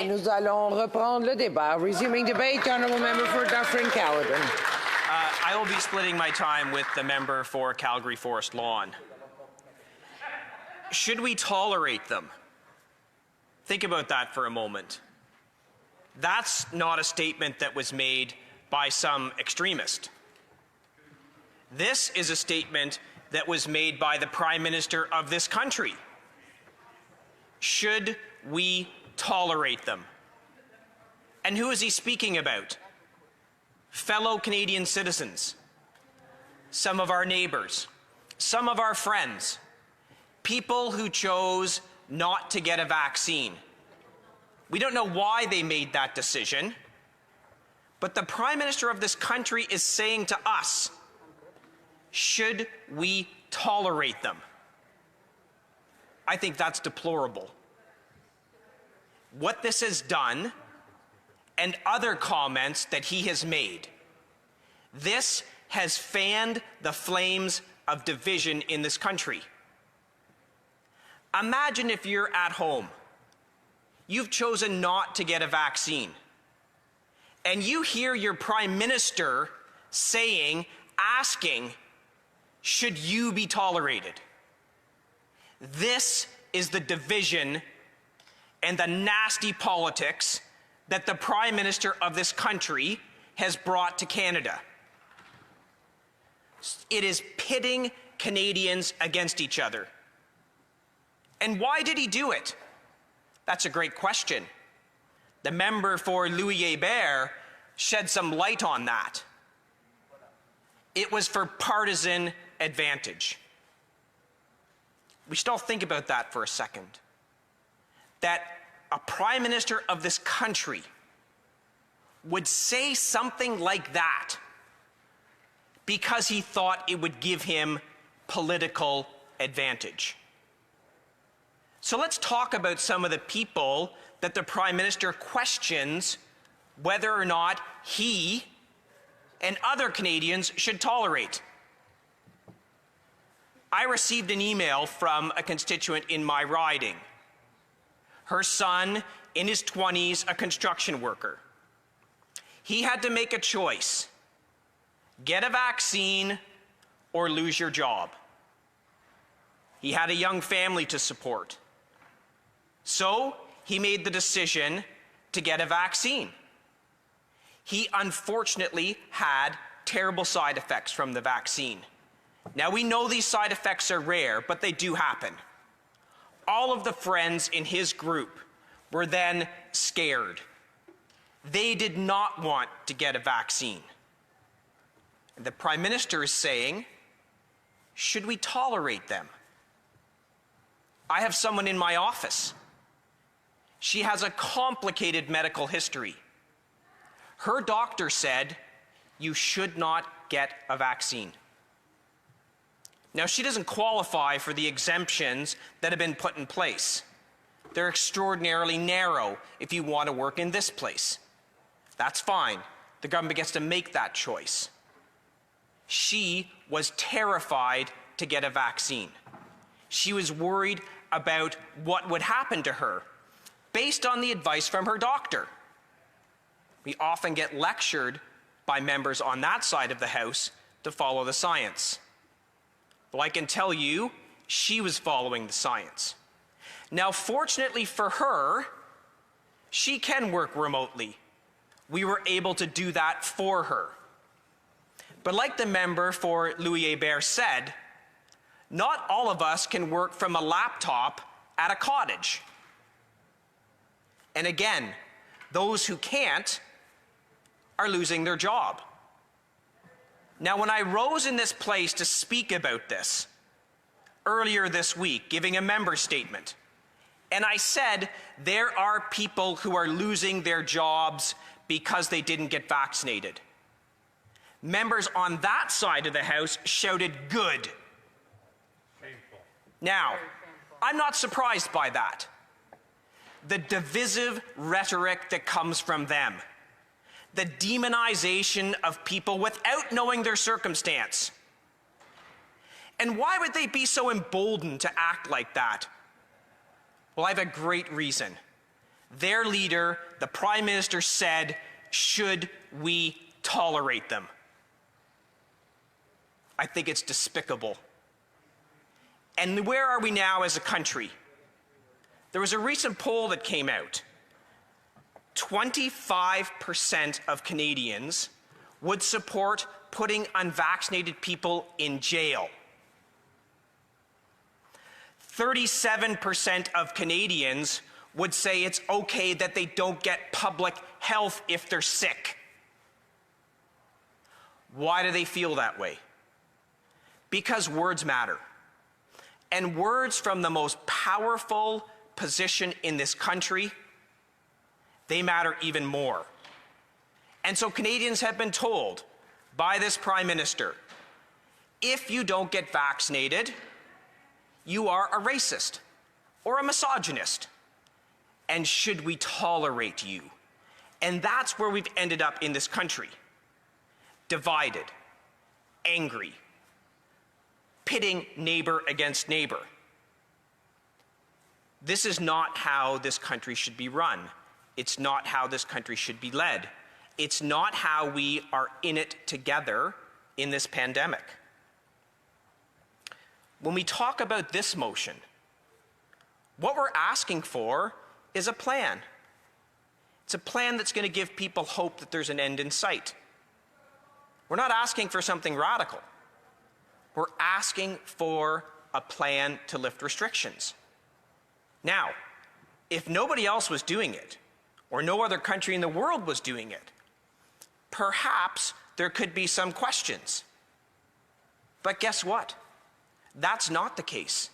Nous allons reprendre le débat. Resuming debate, honourable member for Dufferin-Caledon. I will be splitting my time with the member for Calgary Forest Lawn. Should we tolerate them? Think about that for a moment. That's not a statement that was made by some extremist. This is a statement that was made by the Prime Minister of this country. Should we tolerate them? And who is he speaking about? Fellow Canadian citizens, some of our neighbours, some of our friends, people who chose not to get a vaccine. We don't know why they made that decision, but the Prime Minister of this country is saying to us, should we tolerate them? I think that's deplorable. What this has done, and other comments that he has made, this has fanned the flames of division in this country. Imagine if you're at home, you've chosen not to get a vaccine, and you hear your Prime Minister asking, should you be tolerated? This is the division and the nasty politics that the Prime Minister of this country has brought to Canada. It is pitting Canadians against each other. And why did he do it? That's a great question. The member for Louis-Hébert shed some light on that. It was for partisan advantage. We should all think about that for a second. That a Prime Minister of this country would say something like that because he thought it would give him political advantage. So let's talk about some of the people that the Prime Minister questions whether or not he and other Canadians should tolerate. I received an email from a constituent in my riding. Her son, in his 20s, a construction worker. He had to make a choice: get a vaccine or lose your job. He had a young family to support. So he made the decision to get a vaccine. He unfortunately had terrible side effects from the vaccine. Now, we know these side effects are rare, but they do happen. All of the friends in his group were then scared. They did not want to get a vaccine. And the Prime Minister is saying, should we tolerate them? I have someone in my office. She has a complicated medical history. Her doctor said, you should not get a vaccine. Now, she doesn't qualify for the exemptions that have been put in place. They're extraordinarily narrow if you want to work in this place. That's fine. The government gets to make that choice. She was terrified to get a vaccine. She was worried about what would happen to her based on the advice from her doctor. We often get lectured by members on that side of the House to follow the science. Well, I can tell you, she was following the science. Now, fortunately for her, she can work remotely. We were able to do that for her. But like the member for Louis-Hébert said, not all of us can work from a laptop at a cottage. And again, those who can't are losing their job. Now, when I rose in this place to speak about this earlier this week, giving a member statement, and I said there are people who are losing their jobs because they didn't get vaccinated, members on that side of the House shouted, good. Shameful. Now, I'm not surprised by that. The divisive rhetoric that comes from them, the demonization of people without knowing their circumstance. And why would they be so emboldened to act like that? Well, I have a great reason. their leader, the Prime Minister, said, should we tolerate them? I think it's despicable. And where are we now as a country? There was a recent poll that came out. 25% of Canadians would support putting unvaccinated people in jail. 37% of Canadians would say it's okay that they don't get public health if they're sick. Why do they feel that way? Because words matter. And words from the most powerful position in this country, they matter even more. And so Canadians have been told by this Prime Minister, if you don't get vaccinated, you are a racist or a misogynist. And should we tolerate you? And that's where we've ended up in this country. Divided, angry, pitting neighbor against neighbor. This is not how this country should be run. It's not how this country should be led. It's not how we are in it together in this pandemic. When we talk about this motion, what we're asking for is a plan. It's a plan that's going to give people hope that there's an end in sight. We're not asking for something radical. We're asking for a plan to lift restrictions. Now, if nobody else was doing it, or no other country in the world was doing it, perhaps there could be some questions. But guess what? That's not the case.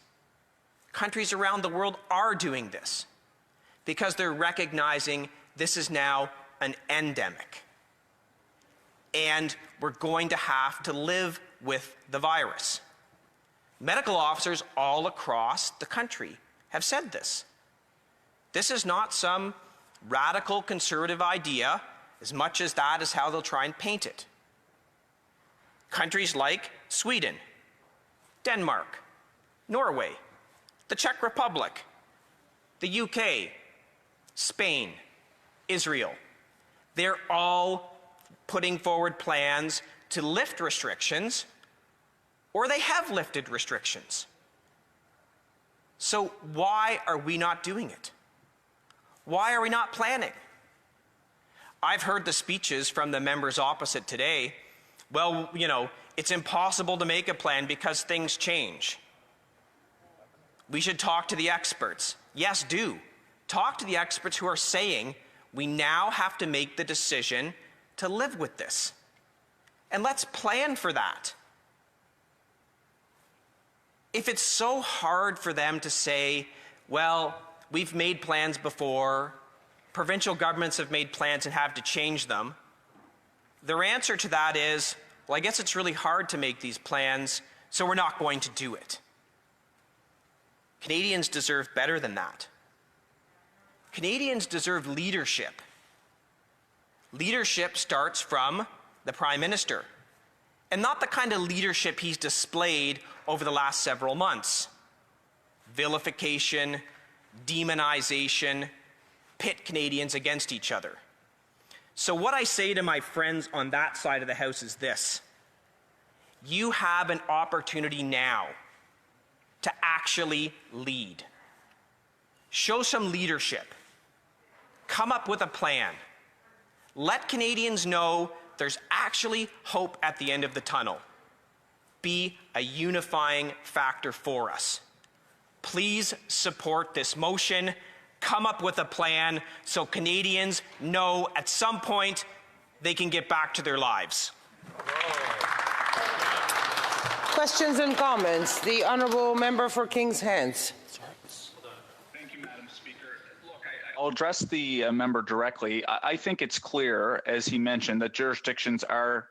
Countries around the world are doing this because they're recognizing this is now an endemic. And we're going to have to live with the virus. Medical officers all across the country have said this. This is not some radical conservative idea, as much as that is how they'll try and paint it. Countries like Sweden, Denmark, Norway, the Czech Republic, the UK, Spain, Israel, they're all putting forward plans to lift restrictions, or they have lifted restrictions. So why are we not doing it? Why are we not planning? I've heard the speeches from the members opposite today. Well, you know, it's impossible to make a plan because things change. We should talk to the experts. Yes, do. Talk to the experts who are saying we now have to make the decision to live with this. And let's plan for that. If it's so hard for them to say, well, we've made plans before, provincial governments have made plans and have to change them, their answer to that is, well, I guess it's really hard to make these plans, so we're not going to do it. Canadians deserve better than that. Canadians deserve leadership. Leadership starts from the Prime Minister, and not the kind of leadership he's displayed over the last several months. Vilification, demonization, pit Canadians against each other. So what I say to my friends on that side of the House is this: you have an opportunity now to actually lead. Show some leadership. Come up with a plan. Let Canadians know there's actually hope at the end of the tunnel. Be a unifying factor for us. Please support this motion. Come up with a plan so Canadians know at some point they can get back to their lives. Questions and comments. The honourable member for Kings Hants. Thank you, Madam Speaker. Look, I'll address the member directly. I think it's clear, as he mentioned, that jurisdictions are